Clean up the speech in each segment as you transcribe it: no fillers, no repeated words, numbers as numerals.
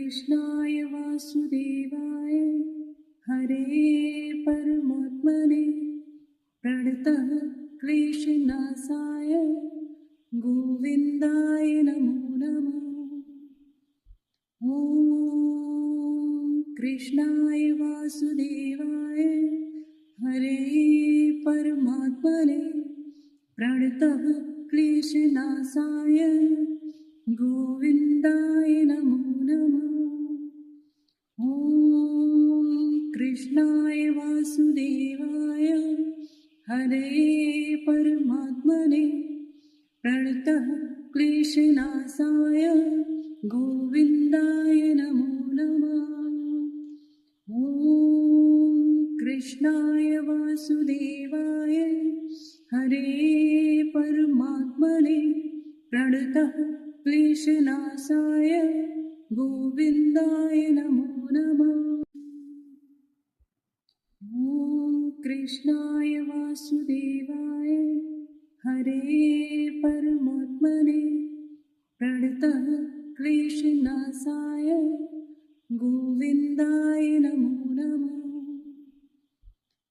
कृष्णाय वासुदेवाय हरे परमात्मने प्रणतः क्लेशनाशाय गोविन्दाय नमो नमः। ॐ कृष्णाय वासुदेवाय हरे परमात्मने प्रणतः क्लेशनाशाय गोविन्दाय नमो नमः। ॐ कृष्णाय वासुदेवाय हरे परमात्मने प्रणतः क्लेशनाशाय गोविन्दाय नमो नमः। ॐ कृष्णाय वासुदेवाय हरे परमात्मने प्रणतः क्लेशनाशाय गोविन्दाय नमो नमः। ॐ कृष्णाय वासुदेवाय हरे परमात्मने प्रणतः क्लेशनाशाय गोविन्दाय नमो नमः।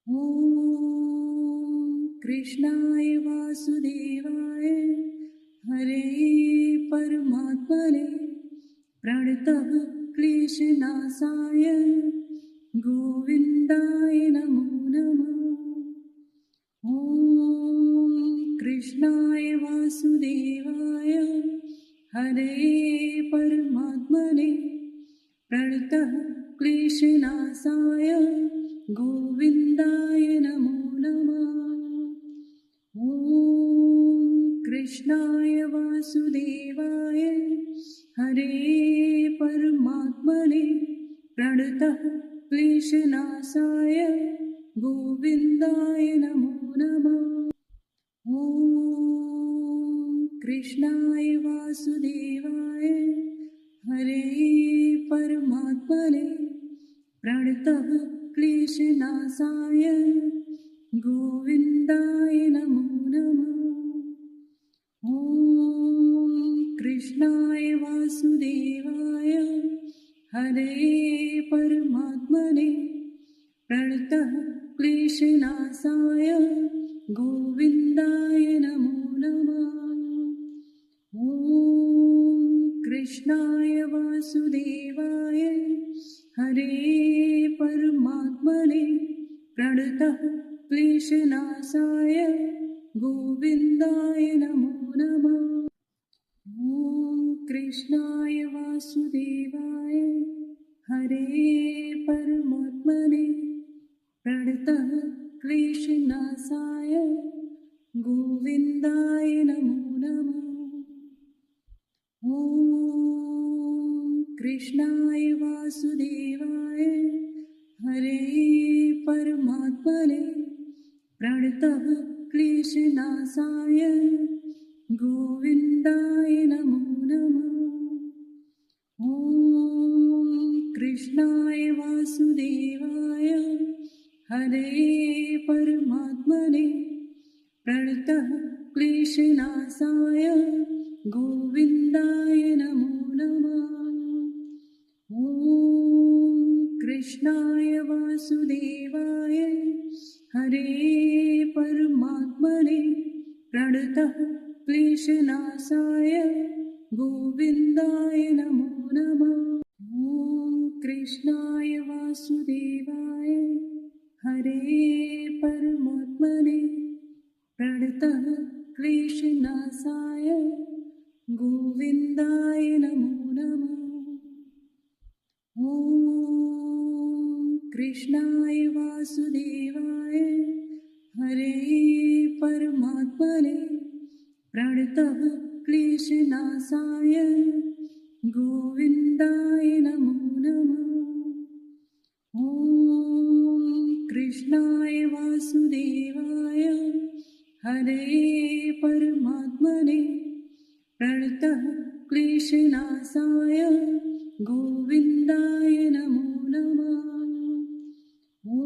ॐ कृष्णाय वासुदेवाय हरे परमात्मने प्रणतः क्लेशनाशाय गोविन्दाय नमो नमः। ॐ कृष्णाय वासुदेवाय हरे परमात्मने प्रणतः क्लेशनाशाय गोविन्दाय नमो नमः। ॐ कृष्णाय वासुदेवाय हरे परमात्मने प्रणतः क्लेशनाशाय गोविन्दाय नमो नमः। ॐ कृष्णाय वासुदेवाय हरे परमात्मने प्रणतः क्लेशनाशाय गोविन्दाय नमो नमः। ॐ कृष्णाय वासुदेवाय हरे परमात्मने प्रणतः क्लेशनाशाय गोविन्दाय नमो नमः। ॐ कृष्णाय वासुदेवाय हरे परमात्मने प्रणतः क्लेशनाशाय गोविन्दाय नमो नमः। ॐ कृष्णाय वासुदेवाय हरे परमात्मने प्रणतः क्लेशनाशाय गोविन्दाय नमो नमः। ॐ कृष्णाय वासुदेवाय हरे परमात्मने प्रणतः क्लेशनाशाय गोविन्दाय नमो नमः। ॐ कृष्णाय वासुदेवाय हरे परमात्मने प्रणतः क्लेशनाशाय गोविन्दाय नमो नमः। ॐ कृष्णाय वासुदेवाय हरे परमात्मने प्रणतः क्लेशनाशाय गोविन्दाय नमो नमः। ॐ कृष्णाय वासुदेवाय हरे परमात्मने प्रणतः क्लेशनाशाय गोविन्दाय नमो नमः। ॐ कृष्णाय वासुदेवाय हरे परमात्मने प्रणतः क्लेशनाशाय गोविन्दाय नमो नमः। ॐ कृष्णाय वासुदेवाय हरे परमात्मने प्रणतः क्लेशनाशाय गोविन्दाय नमो नमः। ॐ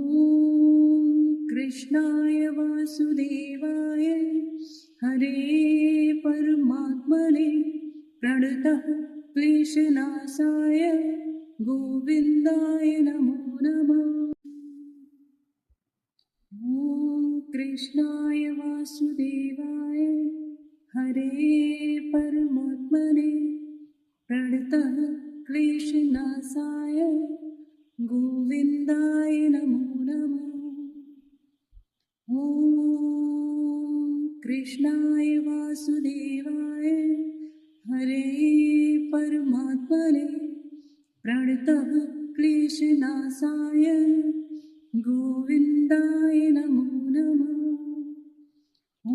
कृष्णाय वासुदेवाय हरे परमात्मने प्रणतः क्लेशनाशाय गोविन्दाय नमो नमः। ॐ कृष्णाय वासुदेवाय हरे परमात्मने प्रणतः क्लेशनाशाय गोविन्दाय नमो नमः। ॐ कृष्णाय वासुदेवाय हरे परमात्मने प्रणतः क्लेशनाशाय गोविन्दाय नमो नमः। ॐ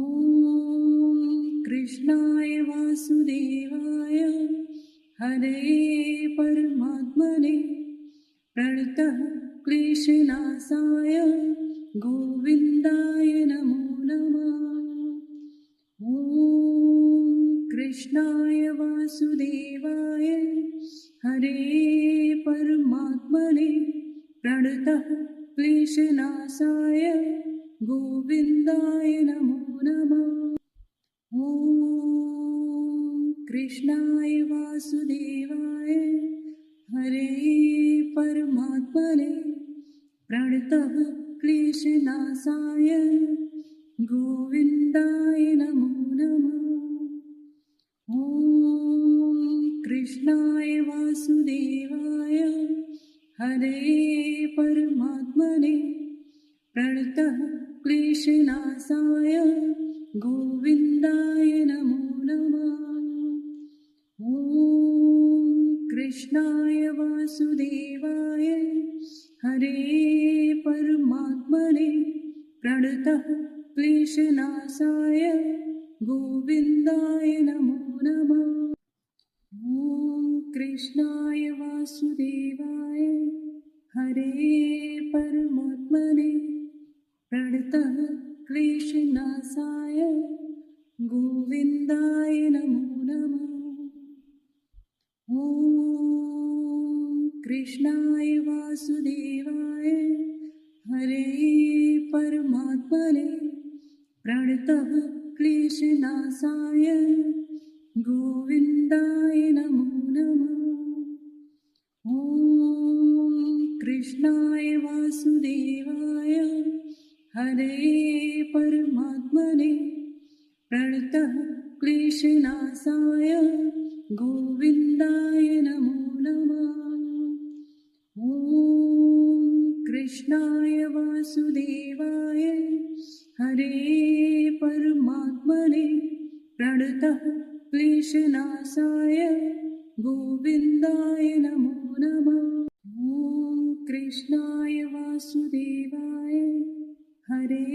कृष्णाय वासुदेवाय हरे परमात्मने प्रणतः क्लेशनाशाय गोविन्दाय नमो नमः। ॐ कृष्णाय वासुदेवाय हरे परमात्मने प्रणतः क्लेशनाशाय गोविन्दाय नमो नमः। ॐ कृष्णाय वासुदेवाय हरे परमात्मने प्रणतः क्लेशनाशाय गोविन्दाय नमो नमः। ॐ कृष्णाय वासुदेवाय हरे परमात्मने प्रणतः क्लेशनाशाय गोविन्दाय नमो नमः। ॐ कृष्णाय वासुदेवाय हरे परमात्मने प्रणतः क्लेशनाशाय गोविन्दाय नमो नमः। ॐ कृष्णाय वासुदेवाय हरे परमात्मने प्रणतः क्लेशनाशाय गोविन्दाय नमो नमः। ॐ कृष्णाय वासुदेवाय हरे परमात्मने प्रणतः क्लेशनाशाय गोविन्दाय नमो नमः। ॐ कृष्णाय वासुदेवाय हरे परमात्मने प्रणतः क्लेशनाशाय गोविन्दाय नमो नमः। ॐ कृष्णाय वासुदेवाय हरे परमात्मने प्रणतः क्लेशनाशाय गोविन्दाय नमो नमः। ॐ कृष्णाय वासुदेवाय हरे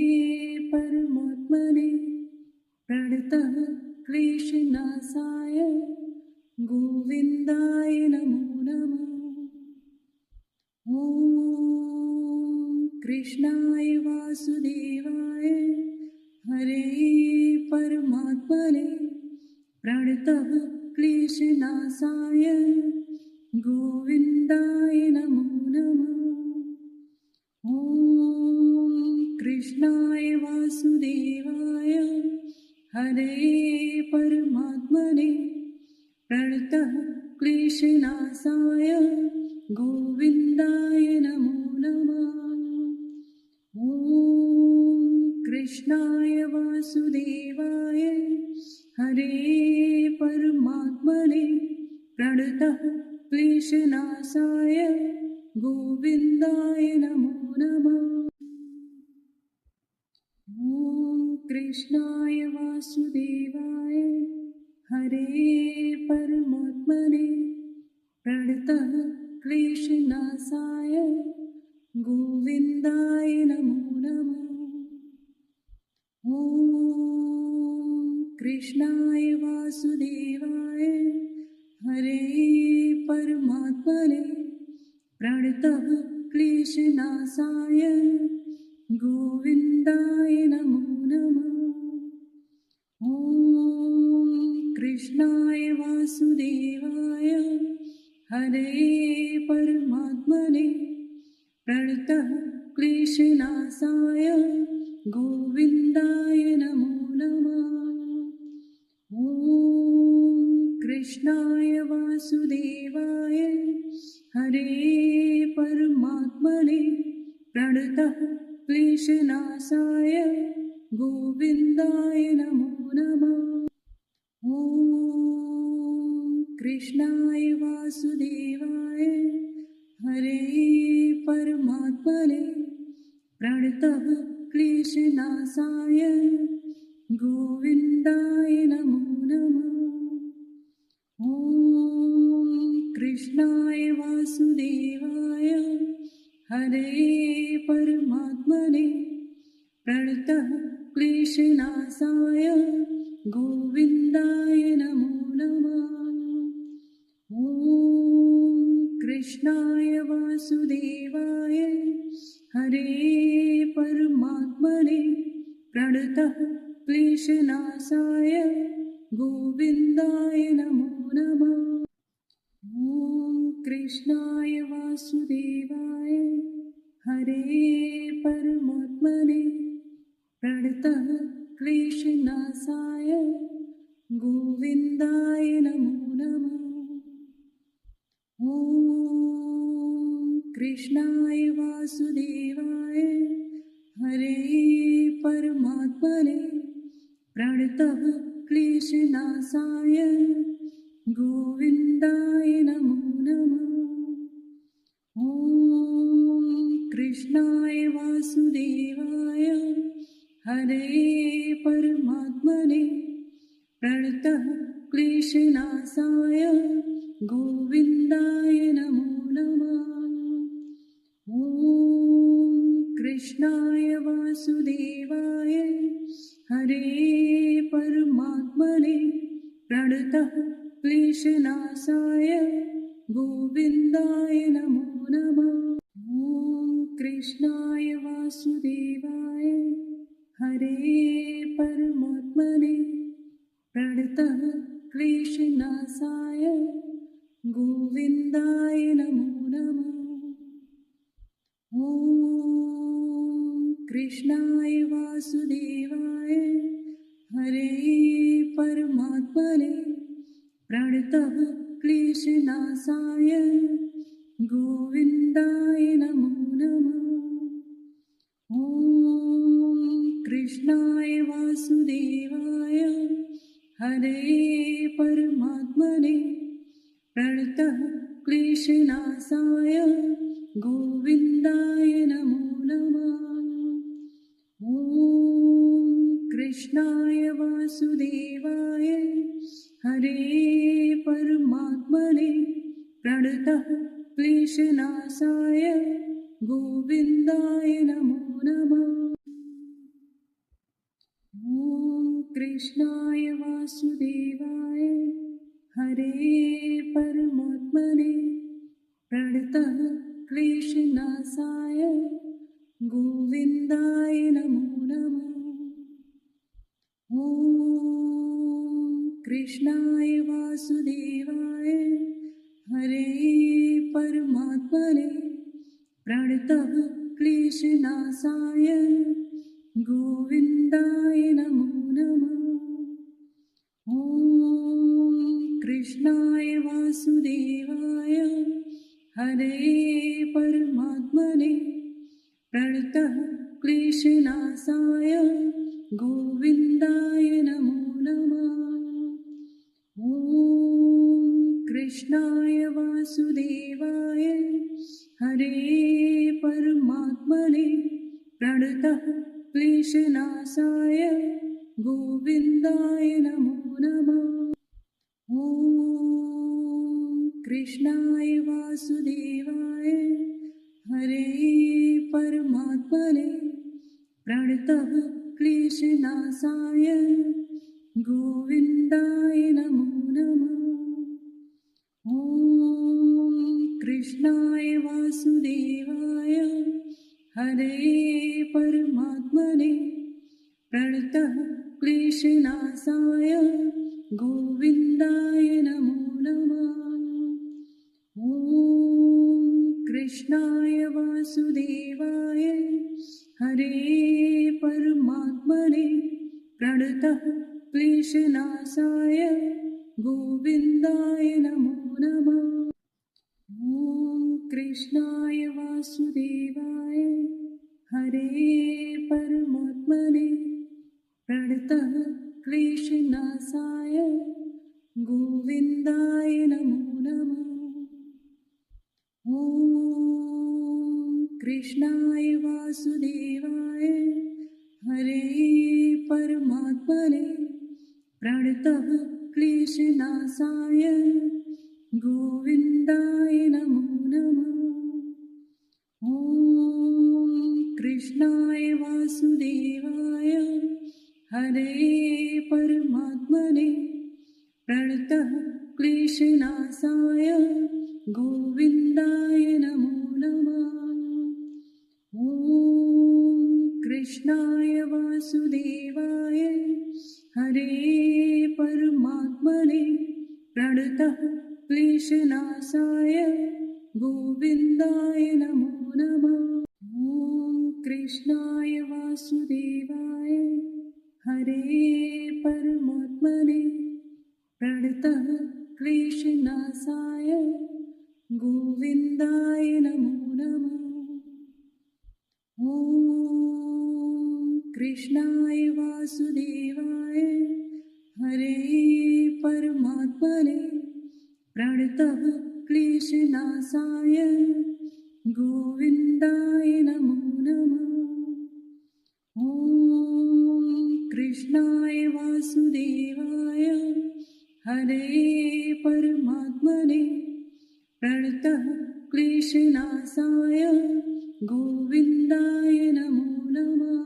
परमात्मने प्रणतः क्लेशनाशाय गोविन्दाय नमो नमः। ॐ कृष्णाय वासुदेवाय हरे परमात्मने प्रणतः क्लेशनाशाय गोविन्दाय नमो नमः। ॐ कृष्णाय वासुदेवाय हरे परमात्मने प्रणतः क्लेशनाशाय गोविन्दाय नमो नमः। ॐ कृष्णाय वासुदेवाय हरे परमात्मने प्रणतः क्लेशनाशाय गोविन्दाय नमो नमः। ॐ कृष्णाय वासुदेवाय हरे परमात्मने प्रणतः क्लेशनाशाय गोविन्दाय नमो नमः। ॐ कृष्णाय वासुदेवाय हरे परमात्मने प्रणतः क्लेशनाशाय गोविन्दाय नमो नमः। ॐ कृष्णाय वासुदेवाय हरे परमात्मने प्रणतः क्लेशनाशाय गोविन्दाय नमो नमः। ॐ कृष्णाय वासुदेवाय हरे प्रणतः क्लेशनाशाय गोविन्दाय नमो नमः। ॐ कृष्णाय वासुदेवाय हरे परमात्मने प्रणतः क्लेशनाशाय गोविन्दाय नमो नमः। ॐ कृष्णाय वासुदेवाय हरे परमात्मने प्रणतः क्लेशनाशाय गोविन्दाय नमो नमः। ॐ कृष्णाय वासुदेवाय हरे परमात्मने प्रणतः क्लेशनाशाय गोविन्दाय नमो नमः। ॐ कृष्णाय वासुदेवाय हरे परमात्मने प्रणतः क्लेशनाशाय गोविन्दाय नमो नमः। ॐ कृष्णाय वासुदेवाय हरे परमात्मने प्रणतः क्लेशनाशाय गोविन्दाय नमो नमः। ॐ कृष्णाय वासुदेवाय हरे परमात्मने प्रणतः क्लेशनाशाय गोविन्दाय नमो नमः। ॐ कृष्णाय वासुदेवाय हरे परमात्मने प्रणतः क्लेशनाशाय गोविन्दाय नमो नमः। ॐ कृष्णाय वासुदेवाय हरे परमात्मने प्रणतः क्लेशनाशाय गोविन्दाय नमो नमः। ॐ कृष्णाय वासुदेवाय हरे परमात्मने प्रणतः क्लेशनाशाय गोविन्दाय नमो नमः। ॐ कृष्णाय वासुदेवाय हरे परमात्मने प्रणतः क्लेशनाशाय गोविन्दाय नमो नमः। ॐ कृष्णाय वासुदेवाय हरे परमात्मने प्रणतः क्लेशनाशाय गोविन्दाय नमो नमः। ॐ कृष्णाय वासुदेवाय हरे परमात्मने प्रणतः क्लेशनाशाय गोविन्दाय नमो नमः। ॐ कृष्णाय वासुदेवाय हरे परमात्मने प्रणतः क्लेशनाशाय गोविन्दाय नमो नमः। ॐ कृष्णाय वासुदेवाय हरे परमात्मने प्रणतः क्लेशनाशाय गोविन्दाय नमो नमः। ॐ कृष्णाय वासुदेवाय हरे परमात्मने प्रणतः क्लेशनाशाय गोविन्दाय नमो नमः। ॐ कृष्णाय वासुदेवाय हरे परमात्मने प्रणतः क्लेशनाशाय गोविन्दाय नमो नमः। ॐ कृष्णाय वासुदेवाय हरे परमात्मने प्रणतः क्लेशनाशाय गोविन्दाय नमो नमः। ॐ कृष्णाय वासुदेवाय हरे परमात्मने प्रणतः क्लेशनाशाय गोविन्दाय नमो नमः। ॐ कृष्णाय वासुदेवाय हरे परमात्मने प्रणतः क्लेशनाशाय गोविन्दाय नमो नमः। ॐ कृष्णाय वासुदेवाय हरे परमात्मने प्रणतः क्लेशनाशाय गोविन्दाय नमो नमः। ॐ कृष्णाय वासुदेवाय हरे परमात्मने प्रणतः क्लेशनाशाय गोविन्दाय नमो नमः। ॐ कृष्णाय वासुदेवाय हरे परमात्मने प्रणतः क्लेशनाशाय गोविन्दाय नमो नमः। ॐ कृष्णाय वासुदेवाय हरे परमात्मने प्रणतः क्लेशनाशाय गोविन्दाय नमो नमः। ॐ कृष्णाय वासुदेवाय हरे परमात्मने प्रणतः क्लेशनाशाय गोविन्दाय नमो नमः। ॐ कृष्णाय वासुदेवाय हरे परमात्मने प्रणतः क्लेशनाशाय गोविन्दाय नमो नमः।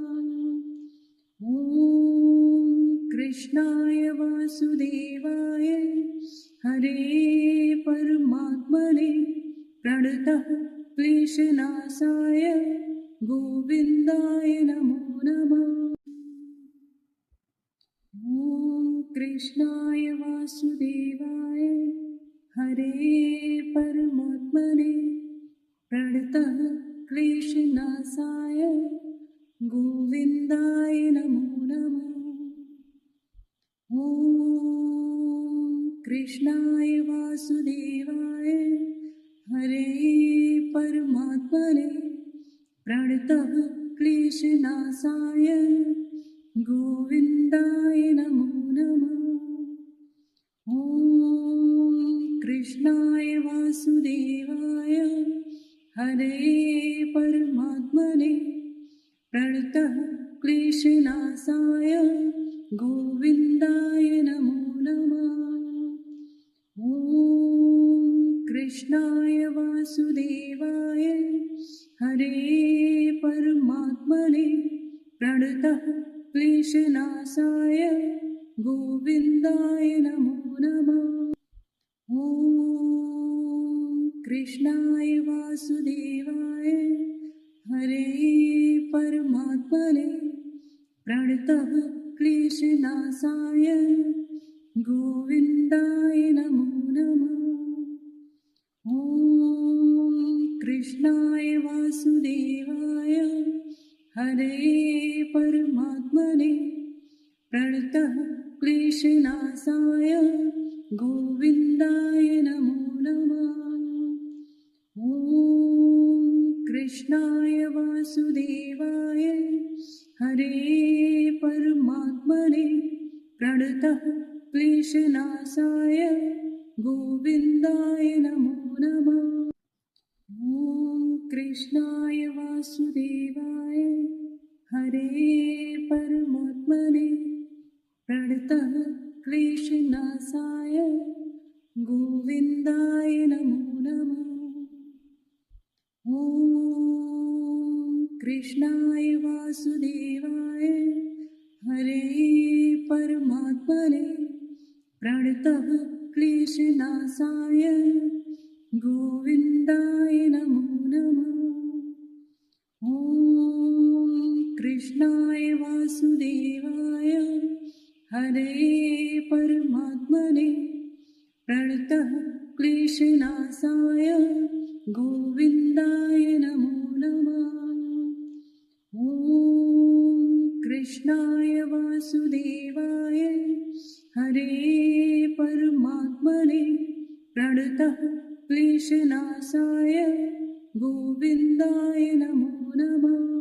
ॐ कृष्णाय वासुदेवाय हरे परमात्मने प्रणतः क्लेशनाशाय गोविन्दाय नमो नमः। ॐ कृष्णाय वासुदेवाय हरे परमात्मने प्रणतः क्लेशनाशाय गोविन्दाय नमो नमः। ॐ कृष्णाय वासुदेवाय हरे परमात्मने प्रणतः क्लेशनाशाय गोविन्दाय नमो नमः। ॐ कृष्णाय वासुदेवाय हरे परमात्मने प्रणतः क्लेशनाशाय गोविन्दाय नमो नमः। ॐ कृष्णाय वासुदेवाय हरे परमात्मने प्रणतः क्लेशनाशाय गोविन्दाय नमो नमः। ॐ कृष्णाय वासुदेवाय हरे परमात्मने प्रणतः क्लेशनाशाय गोविन्दाय नमो नमः। ॐ कृष्णाय वासुदेवाय हरे परमात्मने प्रणतः क्लेशनाशाय गोविन्दाय नमो नमः। ॐ कृष्णाय वासुदेवाय हरे परमात्मने प्रणतः क्लेशनाशाय गोविन्दाय नमो नमः। ॐ कृष्णाय वासुदेवाय हरे परमात्मने प्रणतः क्लेशनाशाय गोविन्दाय नमो नमः। ॐ कृष्णाय वासुदेवाय हरे परमात्मने प्रणतः क्लेशनाशाय गोविन्दाय नमो नमः। ॐ कृष्णाय वासुदेवाय हरे परमात्मने प्रणतः क्लेशनाशाय गोविन्दाय नमो नमः। ॐ कृष्णाय वासुदेवाय हरे परमात्मने प्रणतः क्लेशनाशाय गोविन्दाय नमो नमः।